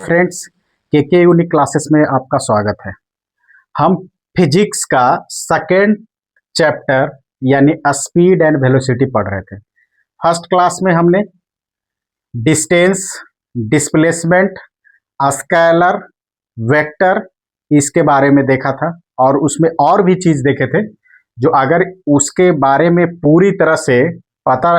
Friends, के unique classes में आपका स्वागत है। हम फिजिक्स का सेकेंड चैप्टर यानी स्पीड एंड वेलोसिटी पढ़ रहे थे। फर्स्ट क्लास में हमने डिस्टेंस, डिस्प्लेसमेंट, स्केलर, वेक्टर इसके बारे में देखा था और उसमें और भी चीज़ देखे थे जो अगर उसके बारे में पूरी तरह से पता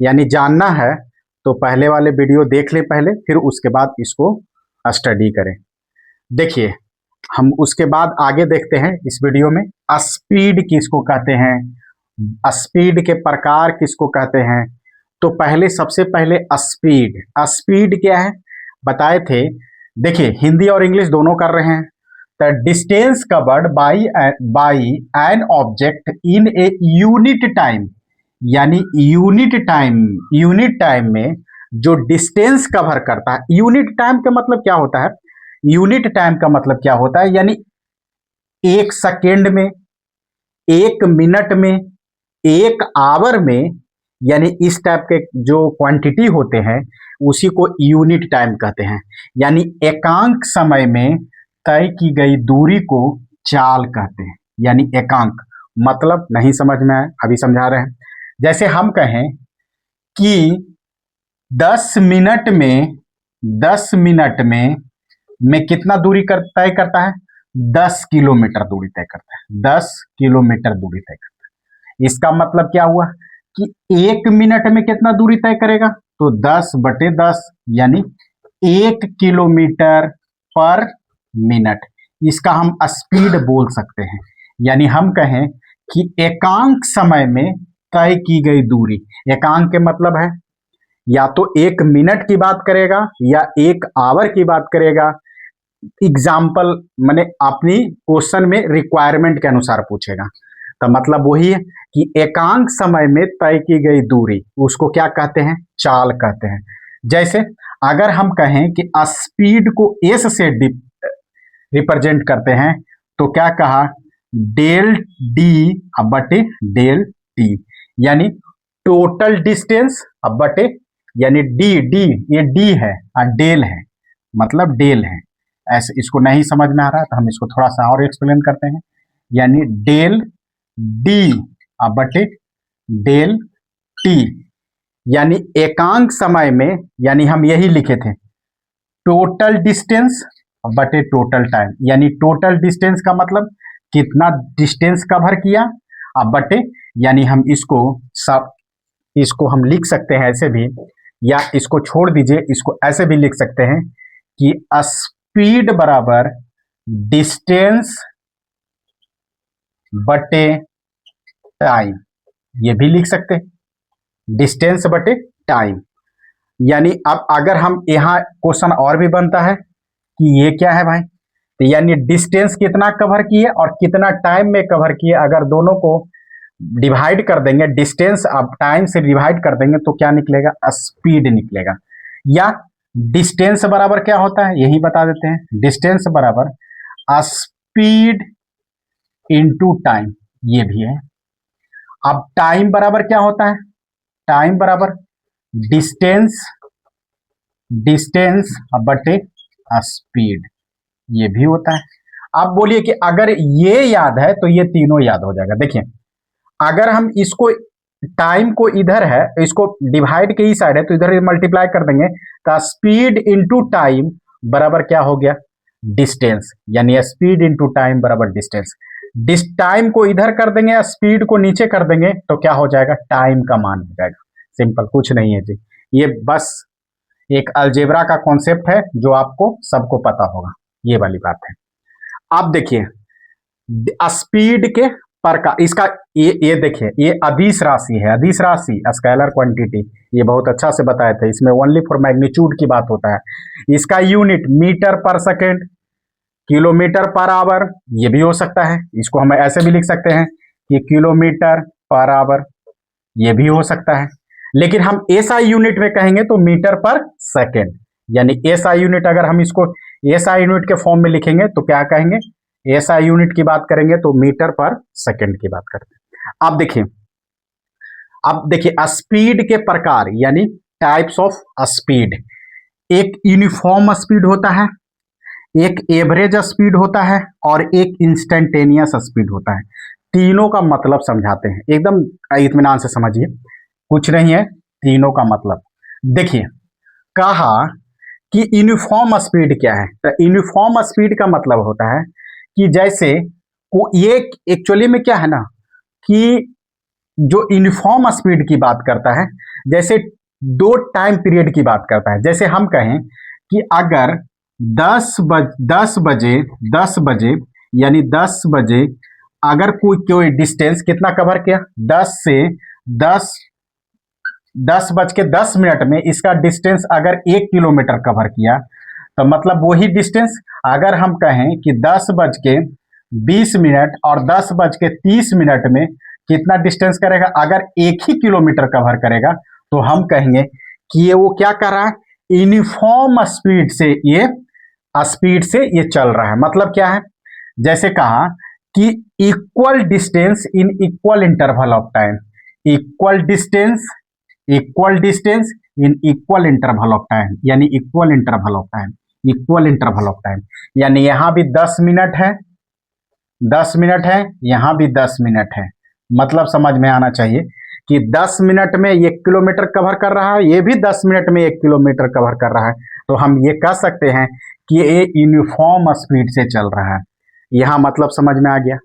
यानी जानना है तो पहले वाले वीडियो देख लें पहले, फिर उसके बाद इसको स्टडी करें। देखिए, हम उसके बाद आगे देखते हैं इस वीडियो में स्पीड किसको कहते हैं, स्पीड के प्रकार किसको कहते हैं। तो पहले सबसे पहले स्पीड, स्पीड क्या है बताए थे। देखिए, हिंदी और इंग्लिश दोनों कर रहे हैं। The distance covered by an object in a unit time, यानी यूनिट टाइम में जो डिस्टेंस कवर करता है। यूनिट टाइम का मतलब क्या होता है, यूनिट टाइम का मतलब क्या होता है, यानी एक सेकेंड में, एक मिनट में, एक आवर में, यानी इस टाइप के जो क्वांटिटी होते हैं उसी को यूनिट टाइम कहते हैं। यानी एकांक समय में तय की गई दूरी को चाल कहते हैं। यानी एकांक मतलब नहीं समझ में आए, अभी समझा रहे हैं। जैसे हम कहें कि 10 मिनट में कितना दूरी तय करता है, 10 किलोमीटर दूरी तय करता है, 10 किलोमीटर दूरी तय करता है। इसका मतलब क्या हुआ कि 1 मिनट में कितना दूरी तय करेगा, तो 10/10 यानी 1 किलोमीटर पर मिनट। इसका हम स्पीड बोल सकते हैं। यानी हम कहें कि एकांक समय में तय की गई दूरी, एकांक के मतलब है या तो 1 मिनट की बात करेगा या 1 आवर की बात करेगा। एग्जाम्पल मैंने अपनी क्वेश्चन में रिक्वायरमेंट के अनुसार पूछेगा, तो मतलब वही है कि एकांक समय में तय की गई दूरी उसको क्या कहते हैं, चाल कहते हैं। जैसे अगर हम कहें कि स्पीड को एस से रिप्रेजेंट करते हैं तो क्या कहा, डेल डी बटे डेल टी, यानी टोटल डिस्टेंस बटे, यानी डी ये डी है और डेल है, मतलब डेल है। ऐसे इसको नहीं समझ में आ रहा है तो हम इसको थोड़ा सा और एक्सप्लेन करते हैं। यानी डेल डी बटे डेल टी, यानी एकांक समय में, यानी हम यही लिखे थे टोटल डिस्टेंस बटे टोटल टाइम। यानी टोटल डिस्टेंस का मतलब कितना डिस्टेंस कवर किया बटे, यानी हम इसको हम लिख सकते हैं ऐसे भी, या इसको छोड़ दीजिए, इसको ऐसे भी लिख सकते हैं कि स्पीड बराबर डिस्टेंस बटे टाइम, ये भी लिख सकते हैं, डिस्टेंस बटे टाइम। यानी अब अगर हम यहाँ क्वेश्चन और भी बनता है कि ये क्या है भाई, तो यानी डिस्टेंस कितना कवर किए और कितना टाइम में कवर किए, अगर दोनों को डिवाइड कर देंगे, डिस्टेंस अब टाइम से डिवाइड कर देंगे तो क्या निकलेगा, स्पीड निकलेगा। या डिस्टेंस बराबर क्या होता है यही बता देते हैं, डिस्टेंस बराबर स्पीड इनटू टाइम, ये भी है। अब टाइम बराबर क्या होता है, टाइम बराबर डिस्टेंस बटे स्पीड, ये भी होता है। अब बोलिए कि अगर ये याद है तो ये तीनों याद हो जाएगा। देखिए, अगर हम इसको टाइम को इधर है, इसको डिवाइड के ही साइड है तो इधर मल्टीप्लाई कर देंगे तो स्पीड इनटू टाइम बराबर क्या हो गया, डिस्टेंस। यानी स्पीड इनटू टाइम बराबर डिस्टेंस। टाइम को इधर कर देंगे, स्पीड को नीचे कर देंगे तो क्या हो जाएगा, टाइम का मान हो जाएगा। सिंपल, कुछ नहीं है जी, ये बस एक अलजेब्रा का कॉन्सेप्ट है जो आपको सबको पता होगा, ये वाली बात है। अब देखिए स्पीड के प्रकार, इसका ये देखिए, ये अदिश राशि है, अदिश राशि स्केलर क्वांटिटी, ये बहुत अच्छा से बताए थे। इसमें ओनली फॉर मैग्नीट्यूड की बात होता है। इसका यूनिट मीटर पर सेकेंड, किलोमीटर पर आवर, ये भी हो सकता है। इसको हम ऐसे भी लिख सकते हैं कि किलोमीटर पर आवर, ये भी हो सकता है। लेकिन हम एसआई यूनिट में कहेंगे तो मीटर पर सेकेंड, यानी एसआई यूनिट अगर हम इसको एसआई यूनिट के फॉर्म में लिखेंगे तो क्या कहेंगे, एसआई यूनिट की बात करेंगे तो मीटर पर सेकेंड की बात करते हैं। अब देखिए स्पीड के प्रकार यानी टाइप्स ऑफ स्पीड। एक यूनिफॉर्म स्पीड होता है, एक एवरेज स्पीड होता है और एक इंस्टेंटेनियस स्पीड होता है। तीनों का मतलब समझाते हैं, एकदम इत्मीनान से समझिए, कुछ नहीं है तीनों का मतलब। देखिए, कहा कि यूनिफॉर्म स्पीड क्या है, तो यूनिफॉर्म स्पीड का मतलब होता है कि जैसे को ये एक्चुअली में क्या है ना, कि जो यूनिफॉर्म स्पीड की बात करता है, जैसे दो टाइम पीरियड की बात करता है। जैसे हम कहें कि अगर 10 बजे यानी 10 बजे अगर कोई डिस्टेंस कितना कवर किया, 10 से 10 बज के 10 मिनट में इसका डिस्टेंस अगर 1 किलोमीटर कवर किया, तो मतलब वही डिस्टेंस अगर हम कहें कि 10 बज के 20 मिनट और 10 बज के 30 मिनट में कितना डिस्टेंस करेगा, अगर 1 ही किलोमीटर कवर करेगा, तो हम कहेंगे कि ये वो क्या कर रहा है, यूनिफॉर्म स्पीड से ये चल रहा है। मतलब क्या है, जैसे कहा कि equal distance in equal interval of time, equal distance in equal interval of time, यानी equal interval of time, equal interval of time, यानी यहां भी 10 मिनट है, 10 मिनट है, यहां भी 10 मिनट है। मतलब समझ में आना चाहिए कि 10 मिनट में 1 किलोमीटर कवर कर रहा है, ये भी 10 मिनट में 1 किलोमीटर कवर कर रहा है। तो हम ये कह सकते हैं कि ये यूनिफॉर्म स्पीड से चल रहा है। यहां मतलब समझ में आ गया।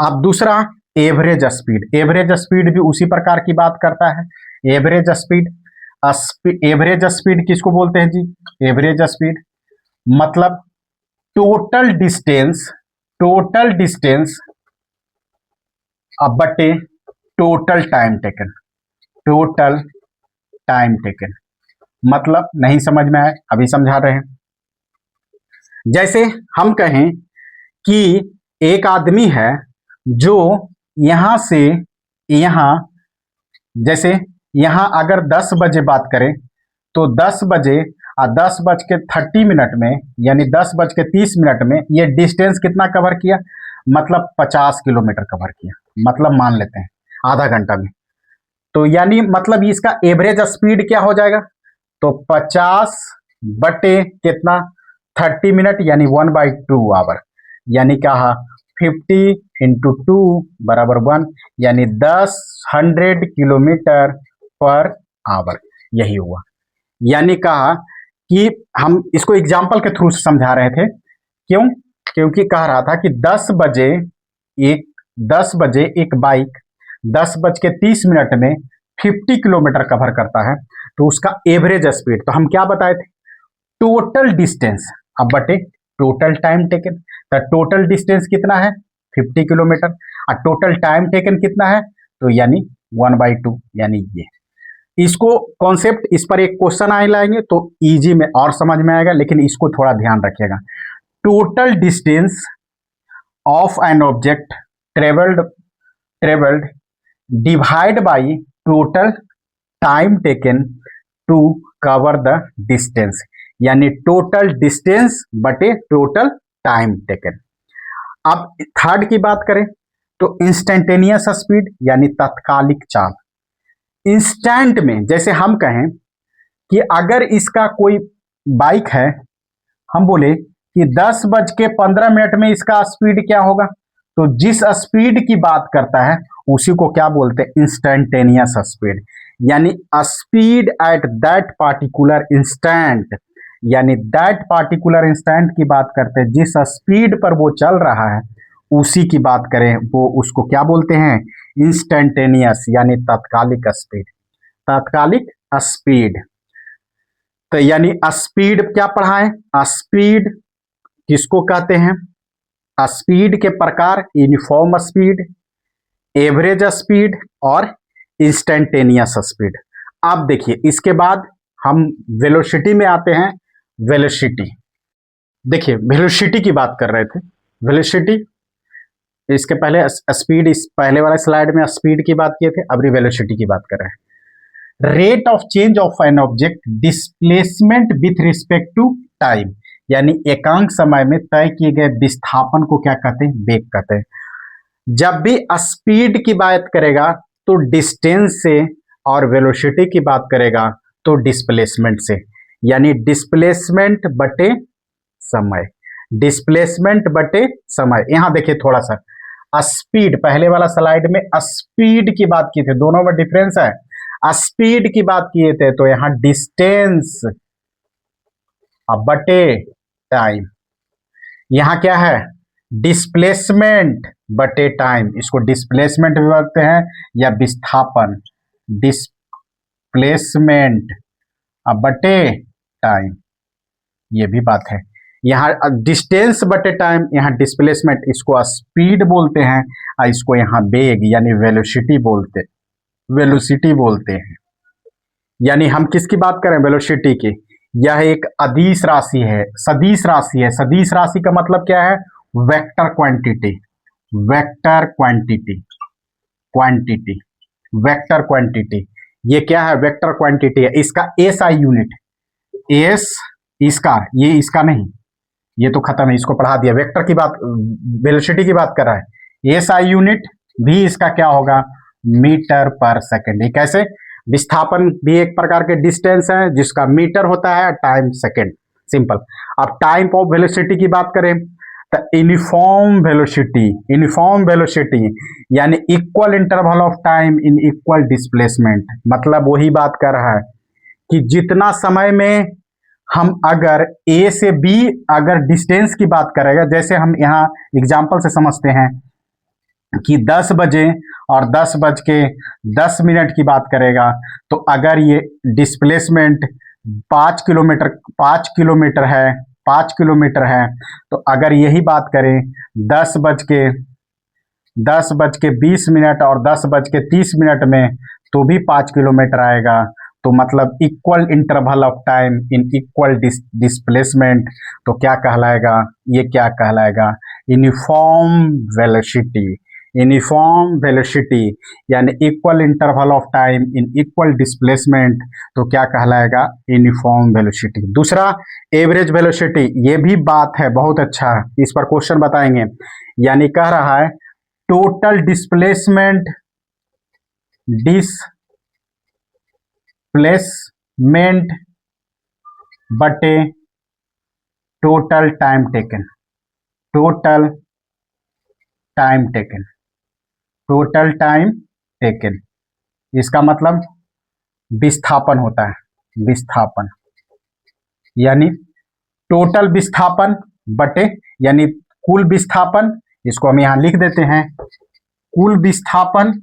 अब दूसरा एवरेज स्पीड, एवरेज स्पीड भी उसी प्रकार की बात करता है। एवरेज स्पीड, एवरेज स्पीड किसको बोलते हैं जी, एवरेज स्पीड मतलब टोटल डिस्टेंस, टोटल डिस्टेंस अब बटे total time taken, total time taken. मतलब नहीं समझ में आए, अभी समझा रहे हैं। जैसे हम कहें कि एक आदमी है जो यहां से यहां, जैसे यहां अगर 10 बजे बात करें, तो 10 बजे और 10 बज के 30 मिनट में, यानी 10 बज के 30 मिनट में ये डिस्टेंस कितना कवर किया, मतलब 50 किलोमीटर कवर किया। मतलब मान लेते हैं आधा घंटा में, तो यानी मतलब इसका एवरेज स्पीड क्या हो जाएगा, तो 50 बटे कितना 30 मिनट, यानी 1/2 आवर, यानी कहा 50 × 2 बराबर 1, यानी 100 किलोमीटर पर आवर, यही हुआ। यानी कहा कि हम इसको एग्जाम्पल के थ्रू समझा रहे थे, क्यों, क्योंकि कह रहा था कि 10 बजे एक बाइक 10 बज के 30 मिनट में 50 किलोमीटर कवर करता है, तो उसका एवरेज स्पीड, तो हम क्या बताए थे, टोटल डिस्टेंस अब बटे टोटल टाइम टेकन। तो टोटल डिस्टेंस कितना है 50 किलोमीटर, और टोटल टाइम टेकन कितना है, तो यानी 1/2, यानी ये। इसको कॉन्सेप्ट, इस पर एक क्वेश्चन आए लाएंगे तो इजी में और समझ में आएगा, लेकिन इसको थोड़ा ध्यान रखिएगा। Total distance of an object travelled divide by total time taken to cover the distance, यानी टोटल डिस्टेंस बटे टोटल टाइम टेकन। अब थर्ड की बात करें तो इंस्टेंटेनियस स्पीड, यानी तत्कालिक चाल। इंस्टेंट में जैसे हम कहें कि अगर इसका कोई बाइक है, हम बोले कि 10 बज के 15 मिनट में इसका स्पीड क्या होगा, तो जिस स्पीड की बात करता है उसी को क्या बोलते हैं, इंस्टेंटेनियस स्पीड, यानी speed at that particular instant, यानी दैट पार्टिकुलर इंस्टेंट की बात करते हैं, जिस स्पीड पर वो चल रहा है उसी की बात करें, वो उसको क्या बोलते हैं, इंस्टेंटेनियस, यानी तात्कालिक स्पीड, तात्कालिक स्पीड। तो यानी स्पीड क्या पढ़ा है, स्पीड किसको कहते हैं, स्पीड के प्रकार यूनिफॉर्म स्पीड, एवरेज स्पीड और इंस्टेंटेनियस स्पीड। अब देखिए इसके बाद हम वेलोसिटी में आते हैं। वेलोसिटी, देखिए वेलोसिटी की बात कर रहे थे, वेलोसिटी, इसके पहले स्पीड, इस पहले वाले स्लाइड में स्पीड की बात किए थे, अब वेलोसिटी की बात कर रहे हैं। Rate of change of an object displacement with respect to time, यानी एकांक समय में तय किए गए विस्थापन को क्या कहते हैं, वेग कहते हैं। जब भी स्पीड की बात करेगा तो डिस्टेंस से, और वेलोसिटी की बात करेगा तो डिस्प्लेसमेंट से। यानी डिस्प्लेसमेंट बटे समय, डिस्प्लेसमेंट बटे समय। यहां देखिए थोड़ा सा स्पीड, पहले वाला स्लाइड में स्पीड की बात की थी, दोनों में डिफरेंस है। स्पीड की बात किए थे तो यहां डिस्टेंस बटे टाइम। यहां क्या है, डिस्प्लेसमेंट बटे टाइम, इसको डिस्प्लेसमेंट भी बोलते हैं या विस्थापन, डिस्प्लेसमेंट बटे टाइम, ये भी बात है। यहाँ डिस्टेंस बटे टाइम, यहाँ डिस्प्लेसमेंट, इसको स्पीड बोलते हैं और इसको यहाँ वेग यानी वेलोसिटी बोलते हैं। यानी हम किसकी बात करें, वेलोसिटी की। यह एक अदिश राशि है, सदिश राशि है। सदिश राशि का मतलब क्या है, vector quantity, vector quantity, quantity, vector quantity. ये क्या है, वेक्टर क्वांटिटी है। इसका एसआई यूनिट, एस इसका, ये इसका नहीं, ये तो खत्म है, इसको पढ़ा दिया। वेक्टर की बात, वेलोसिटी की बात कर रहा है। एसआई यूनिट भी इसका क्या होगा, मीटर पर सेकेंड। ये कैसे, विस्थापन भी एक प्रकार के डिस्टेंस है जिसका मीटर होता है, टाइम सेकेंड, सिंपल। अब टाइप ऑफ वेलोसिटी की बात करें तो यूनिफॉर्म वेलोसिटी, यूनिफॉर्म वेलोसिटी यानी equal interval of time in equal displacement. मतलब वही बात कर रहा है कि जितना समय में हम अगर ए से बी अगर डिस्टेंस की बात करेगा, जैसे हम यहाँ एग्जाम्पल से समझते हैं कि 10 बजे और 10 बज के 10 मिनट की बात करेगा, तो अगर ये डिस्प्लेसमेंट 5 किलोमीटर है, 5 किलोमीटर है, तो अगर यही बात करें 10 बज के 20 मिनट और 10 बज के 30 मिनट में, तो भी 5 किलोमीटर आएगा। तो मतलब equal interval of time in equal displacement, तो क्या कहलाएगा, ये क्या कहलाएगा, यूनिफॉर्म वेलोसिटी। यूनिफॉर्म वेलोसिटी यानी equal interval of time in equal displacement, तो क्या कहलाएगा, यूनिफॉर्म वेलोसिटी। दूसरा एवरेज वेलोसिटी, ये भी बात है, बहुत अच्छा, इस पर क्वेश्चन बताएंगे। यानी कह रहा है टोटल डिस्प्लेसमेंट बटे total time taken, total time taken, total time taken. इसका मतलब विस्थापन होता है, विस्थापन यानी टोटल विस्थापन बटे, यानी कुल विस्थापन, इसको हम यहां लिख देते हैं, कुल विस्थापन,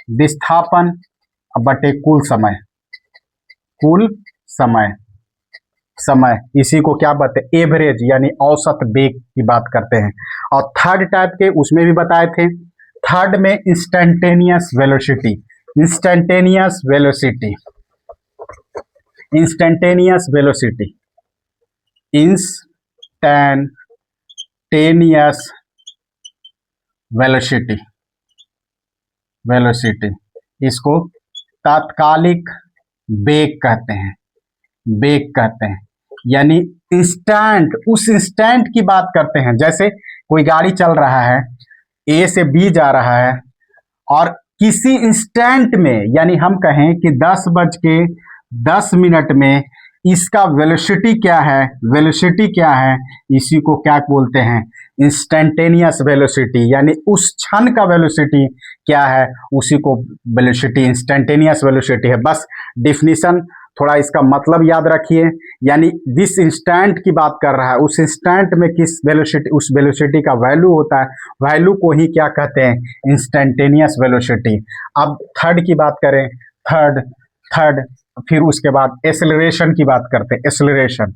विस्थापन बटे कुल समय, कुल समय, समय, इसी को क्या बताते हैं, एवरेज यानी औसत वेग की बात करते हैं। और थर्ड टाइप के उसमें भी बताए थे, थर्ड में instantaneous velocity, instantaneous velocity, instantaneous velocity, instantaneous velocity, velocity, इसको तात्कालिक वेग कहते हैं, वेग कहते हैं। यानी इंस्टेंट, उस इंस्टेंट की बात करते हैं। जैसे कोई गाड़ी चल रहा है, ए से बी जा रहा है, और किसी इंस्टेंट में, यानी हम कहें कि 10 बज के 10 मिनट में इसका वेलोसिटी क्या है, वेलोसिटी क्या है, इसी को क्या बोलते हैं, इंस्टेंटेनियस वेलोसिटी। यानी उस क्षण का वेलोसिटी क्या है, उसी को वेलोसिटी, इंस्टेंटेनियस वेलोसिटी है। बस डिफिनीशन थोड़ा इसका मतलब याद रखिए, यानी जिस इंस्टेंट की बात कर रहा है, उस इंस्टेंट में किस वेलोसिटी, उस वेलोसिटी का वैल्यू होता है, वैल्यू को ही क्या कहते हैं, इंस्टेंटेनियस वेलोसिटी। अब थर्ड की बात करें, थर्ड, फिर उसके बाद एक्सेलरेशन की बात करते हैं, एक्सेलरेशन,